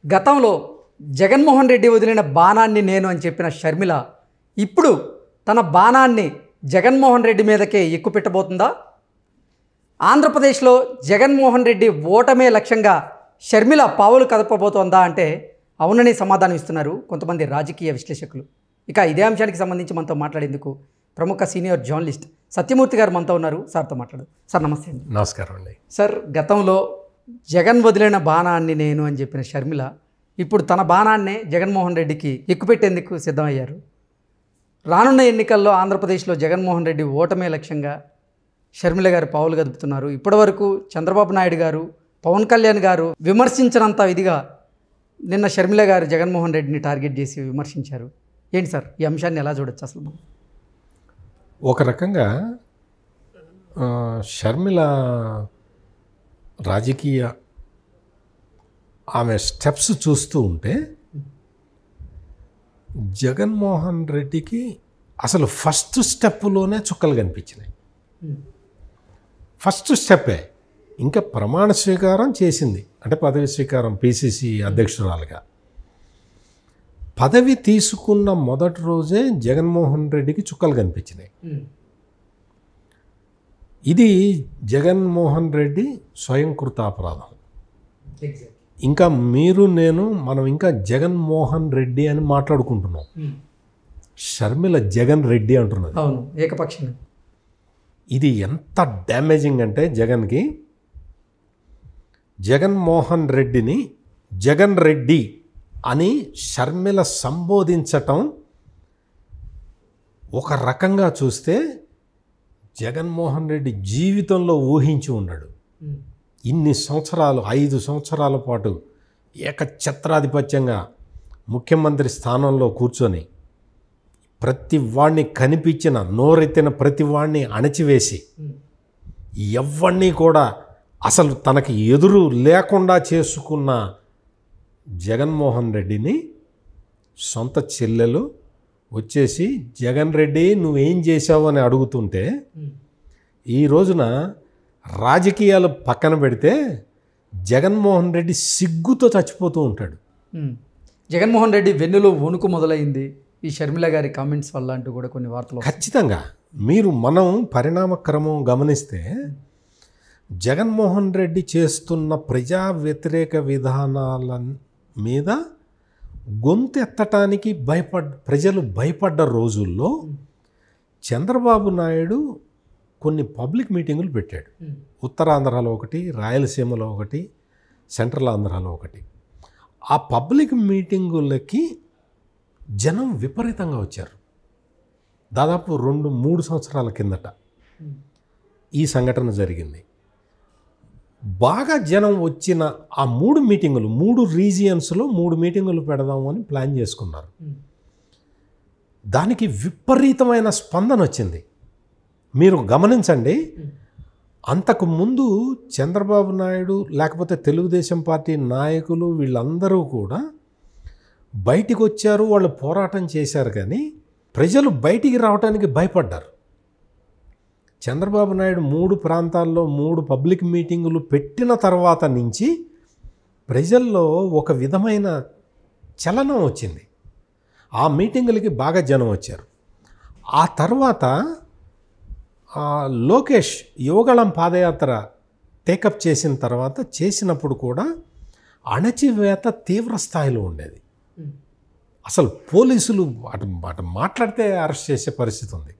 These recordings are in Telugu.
గతంలో జగన్మోహన్ రెడ్డి వదిలిన బాణాన్ని నేను అని చెప్పిన షర్మిల ఇప్పుడు తన బాణాన్ని జగన్మోహన్ రెడ్డి మీదకే ఎక్కుపెట్టబోతుందా? ఆంధ్రప్రదేశ్లో జగన్మోహన్ రెడ్డి ఓటమే లక్ష్యంగా షర్మిల పావులు కదపబోతోందా అంటే అవునని సమాధానం ఇస్తున్నారు కొంతమంది రాజకీయ విశ్లేషకులు. ఇక ఇదే అంశానికి సంబంధించి మనతో మాట్లాడేందుకు ప్రముఖ సీనియర్ జర్నలిస్ట్ సత్యమూర్తి గారు మనతో ఉన్నారు. సార్తో మాట్లాడు. సార్ నమస్తే అండి. నమస్కారం అండి. సార్, గతంలో జగన్ వదిలిన బాణాన్ని నేను అని చెప్పిన షర్మిల ఇప్పుడు తన బాణాన్నే జగన్మోహన్ రెడ్డికి ఎక్కుపెట్టేందుకు సిద్ధమయ్యారు. రానున్న ఎన్నికల్లో ఆంధ్రప్రదేశ్లో జగన్మోహన్ రెడ్డి ఓటమే లక్ష్యంగా షర్మిల గారు పావులు కదుపుతున్నారు. ఇప్పటివరకు చంద్రబాబు నాయుడు గారు, పవన్ కళ్యాణ్ గారు విమర్శించినంత ఇదిగా నిన్న షర్మిల గారు జగన్మోహన్ రెడ్డిని టార్గెట్ చేసి విమర్శించారు. ఏంటి సార్, ఈ అంశాన్ని ఎలా చూడొచ్చు అసలు మనం? ఒక రకంగా షర్మిల రాజకీయ ఆమె స్టెప్స్ చూస్తూ ఉంటే జగన్మోహన్ రెడ్డికి అసలు ఫస్ట్ స్టెప్లోనే చుక్కలు కనిపించినాయి. ఫస్ట్ స్టెప్పే. ఇంకా ప్రమాణ స్వీకారం చేసింది, అంటే పదవి స్వీకారం, పిసిసి అధ్యక్షురాలుగా పదవి తీసుకున్న మొదటి రోజే జగన్మోహన్ రెడ్డికి చుక్కలు కనిపించినాయి. ఇది జగన్మోహన్ రెడ్డి స్వయంకృతాపరాధం. ఇంకా మీరు మనం ఇంకా జగన్మోహన్ రెడ్డి అని మాట్లాడుకుంటున్నాం. షర్మిల జగన్ రెడ్డి అంటున్నది. అవును, ఏకపక్షంగా. ఇది ఎంత డ్యామేజింగ్ అంటే జగన్కి, జగన్మోహన్ రెడ్డిని జగన్ రెడ్డి అని షర్మిల సంబోధించటం ఒక రకంగా చూస్తే జగన్మోహన్ రెడ్డి జీవితంలో ఊహించి ఉన్నాడు. ఇన్ని సంవత్సరాలు, 5 సంవత్సరాల పాటు ఏకఛత్రాధిపత్యంగా ముఖ్యమంత్రి స్థానంలో కూర్చొని ప్రతి వాడిని కనిపించిన నోరెత్తిన ప్రతి వాడిని అణచివేసి ఎవరిని కూడా అసలు తనకి ఎదురు లేకుండా చేసుకున్న జగన్మోహన్ రెడ్డిని సొంత చెల్లెలు వచ్చేసి జగన్ రెడ్డి నువ్వేం చేశావు అని అడుగుతుంటే ఈ రోజున రాజకీయాలు పక్కన పెడితే జగన్మోహన్ రెడ్డి సిగ్గుతో చచ్చిపోతూ ఉంటాడు. జగన్మోహన్ రెడ్డి వెన్నులో వణుకు మొదలైంది ఈ షర్మిల గారి కామెంట్స్ వల్ల అంటూ కూడా కొన్ని వార్తలు. ఖచ్చితంగా మనం పరిణామక్రమం గమనిస్తే జగన్మోహన్ రెడ్డి చేస్తున్న ప్రజా వ్యతిరేక విధానాల మీద గొంతెత్తటానికి ప్రజలు భయపడ్డ రోజుల్లో చంద్రబాబు నాయుడు కొన్ని పబ్లిక్ మీటింగులు పెట్టాడు. ఉత్తరాంధ్రలో ఒకటి, రాయలసీమలో ఒకటి, సెంట్రల్ ఆంధ్రాలో ఒకటి. ఆ పబ్లిక్ మీటింగులకి జనం విపరీతంగా వచ్చారు. దాదాపు 2-3 సంవత్సరాల కిందట ఈ సంఘటన జరిగింది. బాగా జనం వచ్చిన ఆ 3 మీటింగులు, 3 రీజియన్స్లో 3 మీటింగులు పెడదాము అని ప్లాన్ చేసుకున్నారు. దానికి విపరీతమైన స్పందన వచ్చింది. మీరు గమనించండి, అంతకు ముందు చంద్రబాబు నాయుడు లేకపోతే తెలుగుదేశం పార్టీ నాయకులు వీళ్ళందరూ కూడా బయటికి వచ్చారు, వాళ్ళు పోరాటం చేశారు, కానీ ప్రజలు బయటికి రావడానికి భయపడ్డారు. చంద్రబాబు నాయుడు 3 ప్రాంతాల్లో 3 పబ్లిక్ మీటింగులు పెట్టిన తర్వాత నుంచి ప్రజల్లో ఒక విధమైన చలనం వచ్చింది. ఆ మీటింగులకి బాగా జనం వచ్చారు. ఆ తర్వాత లోకేష్ యువగళం పాదయాత్ర టేకప్ చేసిన తర్వాత చేసినప్పుడు కూడా అణచివేత తీవ్ర స్థాయిలో ఉండేది. అసలు పోలీసులు అటు మాట్లాడితే అరెస్ట్ చేసే పరిస్థితి ఉంది.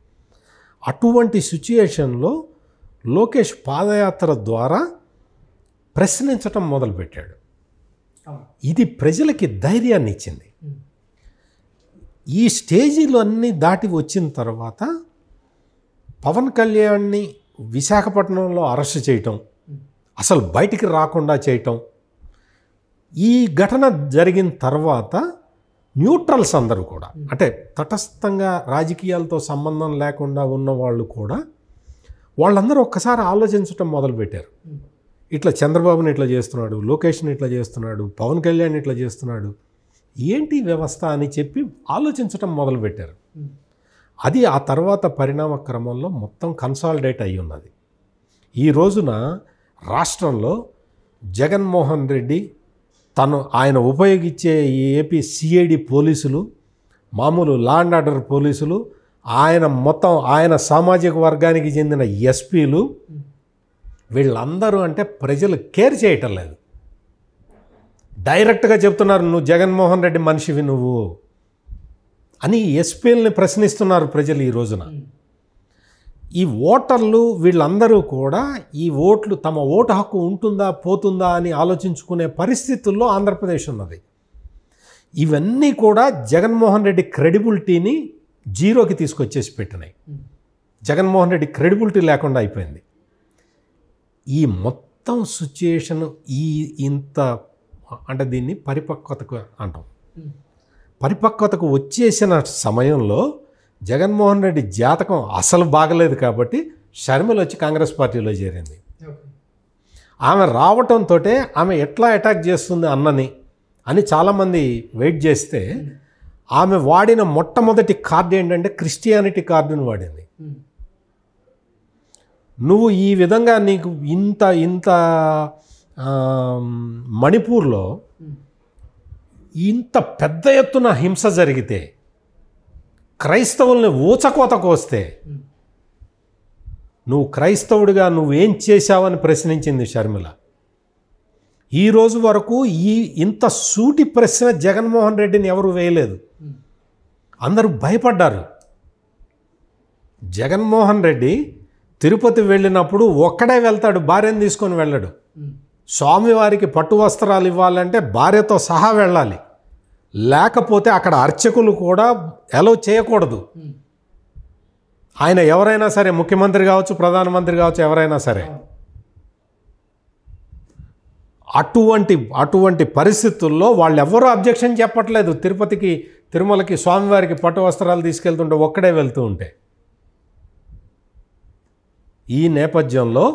అటువంటి సిచ్యుయేషన్లో లోకేష్ పాదయాత్ర ద్వారా ప్రశ్నించటం మొదలుపెట్టాడు. ఇది ప్రజలకి ధైర్యాన్ని ఇచ్చింది. ఈ స్టేజీలు అన్నీ దాటి వచ్చిన తర్వాత పవన్ కళ్యాణ్ని విశాఖపట్నంలో అరెస్ట్ చేయటం, అసలు బయటికి రాకుండా చేయటం, ఈ ఘటన జరిగిన తర్వాత న్యూట్రల్స్ అందరూ కూడా, అంటే తటస్థంగా రాజకీయాలతో సంబంధం లేకుండా ఉన్న వాళ్ళు కూడా, వాళ్ళందరూ ఒక్కసారి ఆలోచించటం మొదలుపెట్టారు. ఇట్లా చంద్రబాబుని ఇట్లా చేస్తున్నాడు, లోకేష్ని ఇట్లా చేస్తున్నాడు, పవన్ కళ్యాణ్ ఇట్లా చేస్తున్నాడు, ఏంటి వ్యవస్థ అని చెప్పి ఆలోచించటం మొదలుపెట్టారు. అది ఆ తర్వాత పరిణామ క్రమంలో మొత్తం కన్సాలిడేట్ అయి ఉన్నది. ఈ రోజున రాష్ట్రంలో జగన్మోహన్ రెడ్డి ఆయన ఉపయోగించే ఈ ఏపీ సిఐడి పోలీసులు, మామూలు లా అండ్ ఆర్డర్ పోలీసులు, ఆయన సామాజిక వర్గానికి చెందిన ఎస్పీలు, వీళ్ళందరూ అంటే ప్రజలు కేర్ చేయటం లేదు. డైరెక్ట్గా చెప్తున్నారు, నువ్వు జగన్మోహన్ రెడ్డి మనిషివి నువ్వు అని ఎస్పీలని ప్రశ్నిస్తున్నారు ప్రజలు ఈ రోజున. ఈ ఓటర్లు వీళ్ళందరూ కూడా ఈ ఓట్లు, తమ ఓటు హక్కు ఉంటుందా పోతుందా అని ఆలోచించుకునే పరిస్థితుల్లో ఆంధ్రప్రదేశ్ ఉన్నది. ఇవన్నీ కూడా జగన్మోహన్ రెడ్డి క్రెడిబిలిటీని జీరోకి తీసుకొచ్చేసి పెట్టినాయి. జగన్మోహన్ రెడ్డి క్రెడిబిలిటీ లేకుండా అయిపోయింది. ఈ మొత్తం సిచ్యుయేషన్ ఇంత అంటే దీన్ని పరిపక్వతకు అంటాం. పరిపక్వతకు వచ్చేసిన సమయంలో జగన్మోహన్ రెడ్డి జాతకం అసలు బాగలేదు కాబట్టి షర్మిల వచ్చి కాంగ్రెస్ పార్టీలో చేరింది. ఆమె రావటంతో ఆమె ఎట్లా అటాక్ చేస్తుంది అని చాలామంది వెయిట్ చేస్తే ఆమె వాడిన మొట్టమొదటి కార్డు ఏంటంటే క్రిస్టియానిటీ కార్డును వాడింది. నువ్వు ఈ విధంగా నీకు ఇంత మణిపూర్లో ఇంత పెద్ద ఎత్తున హింస జరిగితే, క్రైస్తవుల్ని ఊచకోతకు వస్తే నువ్వు క్రైస్తవుడిగా నువ్వేం చేశావని ప్రశ్నించింది షర్మిల. ఈరోజు వరకు ఇంత సూటి ప్రశ్న జగన్మోహన్ రెడ్డిని ఎవరు వేయలేదు. అందరూ భయపడ్డారు. జగన్మోహన్ రెడ్డి తిరుపతి వెళ్ళినప్పుడు ఒక్కడే వెళ్తాడు, భార్యను తీసుకొని వెళ్ళడు. స్వామివారికి పట్టు వస్త్రాలు ఇవ్వాలంటే భార్యతో సహా వెళ్ళాలి, లేకపోతే అక్కడ అర్చకులు కూడా అలౌ చేయకూడదు. ఆయన ఎవరైనా సరే, ముఖ్యమంత్రి కావచ్చు, ప్రధానమంత్రి కావచ్చు, ఎవరైనా సరే. అటువంటి పరిస్థితుల్లో వాళ్ళు ఎవరూ అబ్జెక్షన్ చెప్పట్లేదు. తిరుమలకి స్వామివారికి పట్టు వస్త్రాలు తీసుకెళ్తుంటే ఒక్కడే వెళ్తూ ఉంటే. ఈ నేపథ్యంలో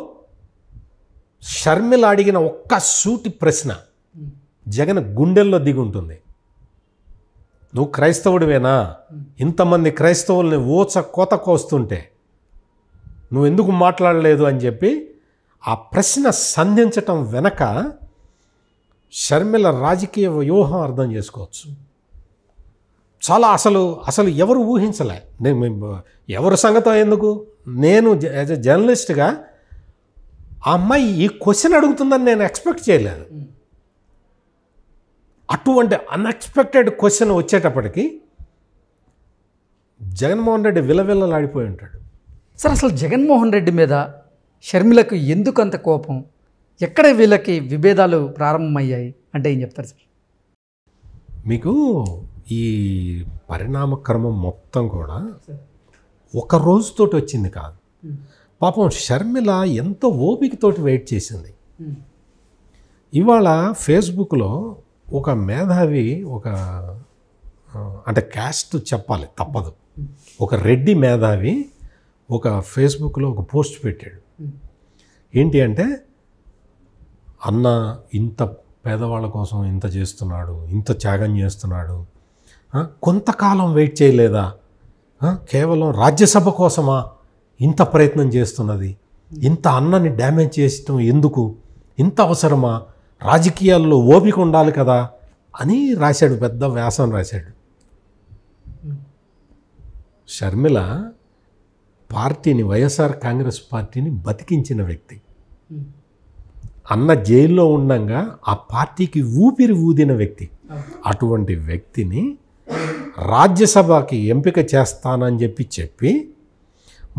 షర్మిల అడిగిన ఒక్క సూటి ప్రశ్న జగన్ గుండెల్లో దిగి ఉంటుంది. నువ్వు క్రైస్తవుడివేనా? ఇంతమంది క్రైస్తవుల్ని కోత కోస్తుంటే నువ్వు ఎందుకు మాట్లాడలేదు అని చెప్పి ఆ ప్రశ్న సంధించటం వెనక షర్మిల రాజకీయ వ్యూహం అర్థం చేసుకోవచ్చు. చాలా అసలు ఎవరు ఊహించలే. ఎవరి సంగతం ఎందుకు, నేను యాజ్ ఎ జర్నలిస్ట్గా ఆ అమ్మాయి ఈ క్వశ్చన్ అడుగుతుందని నేను ఎక్స్పెక్ట్ చేయలేదు. అటువంటి అన్ఎక్స్పెక్టెడ్ క్వశ్చన్ వచ్చేటప్పటికి జగన్మోహన్ రెడ్డి విలవిల్లలాడిపోయి ఉంటాడు. సార్, అసలు జగన్మోహన్ రెడ్డి మీద షర్మిలకు ఎందుకు అంత కోపం? ఎక్కడ వీళ్ళకి విభేదాలు ప్రారంభమయ్యాయి అంటే ఏం చెప్తారు సార్? మీకు ఈ పరిణామ క్రమం మొత్తం కూడా ఒక రోజుతోటి వచ్చింది కాదు. పాపం షర్మిల ఎంతో ఓపికతోటి వెయిట్ చేసింది. ఇవాళ ఫేస్బుక్లో ఒక మేధావి, అంటే క్యాస్ట్ చెప్పాలి తప్పదు, ఒక రెడ్డి మేధావి ఒక ఫేస్బుక్లో ఒక పోస్ట్ పెట్టాడు. ఏంటి అంటే, అన్న ఇంత పేదవాళ్ళ కోసం ఇంత చేస్తున్నాడు, ఇంత త్యాగం చేస్తున్నాడు, కొంతకాలం వెయిట్ చేయలేదా? కేవలం రాజ్యసభ కోసమా ఇంత ప్రయత్నం చేస్తున్నది? ఇంత అన్నని డ్యామేజ్ చేయటం ఎందుకు? ఇంత అవసరమా? రాజకీయాల్లో ఓపిక ఉండాలి కదా అని రాశాడు, పెద్ద వ్యాసం రాశాడు. షర్మిల పార్టీని, వైఎస్ఆర్ కాంగ్రెస్ పార్టీని బతికించిన వ్యక్తి. అన్న జైల్లో ఉండంగా ఆ పార్టీకి ఊపిరి ఊదిన వ్యక్తి. అటువంటి వ్యక్తిని రాజ్యసభకి ఎంపిక చేస్తానని చెప్పి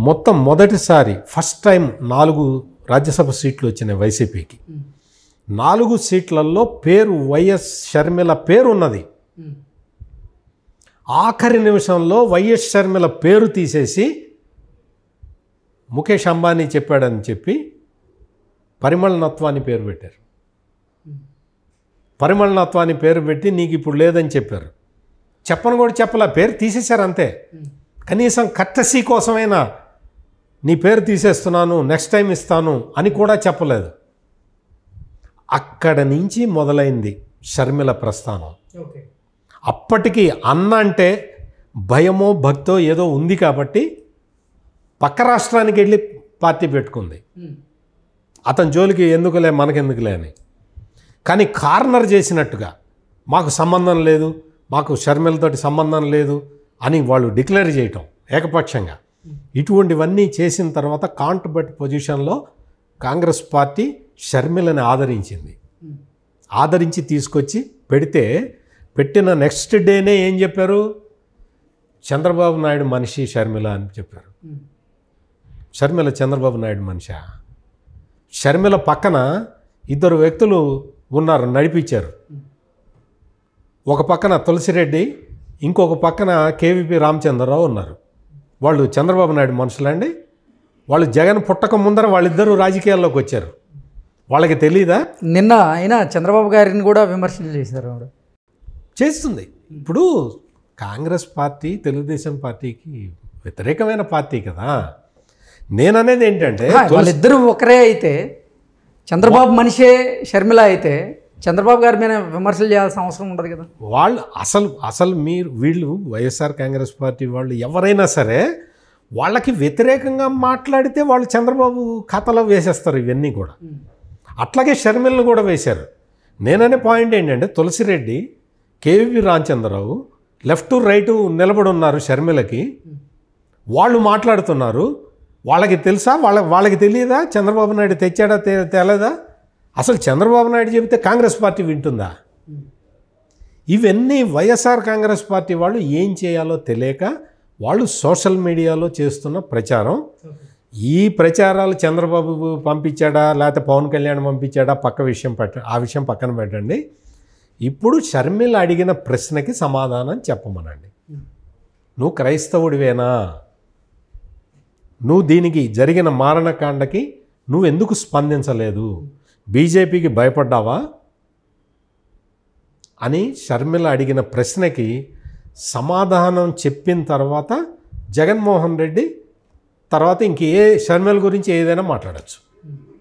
మొత్తం మొదటిసారి ఫస్ట్ టైం 4 రాజ్యసభ సీట్లు వచ్చినాయి వైసీపీకి. 4 సీట్లలో పేరు వైఎస్ షర్మిల పేరు ఉన్నది. ఆఖరి నిమిషంలో వైఎస్ షర్మిల పేరు తీసేసి ముఖేష్ అంబానీ చెప్పాడని చెప్పి పరిమళ నత్వాని పేరు పెట్టారు. పరిమళ నత్వాని పేరు పెట్టి నీకు ఇప్పుడు లేదని చెప్పారు. చెప్పను కూడా చెప్పలా, పేరు తీసేశారు అంతే. కనీసం కట్టసీ కోసమైనా నీ పేరు తీసేస్తున్నాను, నెక్స్ట్ టైం ఇస్తాను అని కూడా చెప్పలేదు. అక్కడ నుంచి మొదలైంది షర్మిల ప్రస్థానం. అప్పటికి అన్న అంటే భయమో భక్తో ఏదో ఉంది కాబట్టి పక్క రాష్ట్రానికి వెళ్ళి పార్టీ పెట్టుకుంది. అతని జోలికి ఎందుకులే, మనకెందుకులే అని. కానీ కార్నర్ చేసినట్టుగా మాకు సంబంధం లేదు, మాకు షర్మిలతోటి సంబంధం లేదు అని వాళ్ళు డిక్లేర్ చేయటం ఏకపక్షంగా. ఇటువంటివన్నీ చేసిన తర్వాత కాంట్రబట్ పొజిషన్లో కాంగ్రెస్ పార్టీ షర్మిలని ఆదరించి తీసుకొచ్చి పెట్టిన నెక్స్ట్ డేనే ఏం చెప్పారు, చంద్రబాబు నాయుడు మనిషి షర్మిల అని చెప్పారు. షర్మిల చంద్రబాబు నాయుడు మనిషి. షర్మిల పక్కన ఇద్దరు వ్యక్తులు ఉన్నారు, నడిపించారు. ఒక పక్కన తులసిరెడ్డి, ఇంకొక పక్కన కేవీపీ రామచంద్రరావు ఉన్నారు. వాళ్ళు చంద్రబాబు నాయుడు మనుషులండి. వాళ్ళు జగన్ పుట్టక ముందర వాళ్ళిద్దరూ రాజకీయాల్లోకి వచ్చారు. వాళ్ళకి తెలీదా? నిన్న ఆయన చంద్రబాబు గారిని కూడా విమర్శలు చేశారు. చేస్తుంది. ఇప్పుడు కాంగ్రెస్ పార్టీ తెలుగుదేశం పార్టీకి వ్యతిరేకమైన పార్టీ కదా. నేననేది ఏంటంటే వాళ్ళిద్దరూ ఒకరే అయితే, చంద్రబాబు మనిషే షర్మిల అయితే చంద్రబాబు గారి మీద విమర్శలు చేయాల్సిన అవసరం ఉండదు కదా. వాళ్ళు అసలు వీళ్ళు వైఎస్ఆర్ కాంగ్రెస్ పార్టీ వాళ్ళు ఎవరైనా సరే వాళ్ళకి వ్యతిరేకంగా మాట్లాడితే వాళ్ళు చంద్రబాబు ఖాతాలో వేసేస్తారు ఇవన్నీ కూడా. అట్లాగే షర్మిలను కూడా వేశారు. నేననే పాయింట్ ఏంటంటే Tulasi Reddy, KVP Ramachandra Rao left right నిలబడి ఉన్నారు షర్మిలకి. వాళ్ళు మాట్లాడుతున్నారు. వాళ్ళకి తెలుసా? వాళ్ళకి తెలియదా చంద్రబాబు నాయుడు తెచ్చాడా తేలేదా? అసలు చంద్రబాబు నాయుడు చెబితే కాంగ్రెస్ పార్టీ వింటుందా? ఇవన్నీ వైఎస్ఆర్ కాంగ్రెస్ పార్టీ వాళ్ళు ఏం చేయాలో తెలియక వాళ్ళు సోషల్ మీడియాలో చేస్తున్న ప్రచారం. ఈ ప్రచారాలు చంద్రబాబు పంపించాడా లేకపోతే పవన్ కళ్యాణ్ పంపించాడా ఆ విషయం పక్కన పెట్టండి. ఇప్పుడు షర్మిల అడిగిన ప్రశ్నకి సమాధానం చెప్పమనండి. నువ్వు క్రైస్తవుడివేనా? నువ్వు దీనికి జరిగిన మారణకాండకి నువ్వు ఎందుకు స్పందించలేదు? బీజేపీకి భయపడ్డావా అని షర్మిల అడిగిన ప్రశ్నకి సమాధానం చెప్పిన తర్వాత జగన్మోహన్ రెడ్డి తర్వాత షర్మిల గురించి ఏదైనా మాట్లాడచ్చు.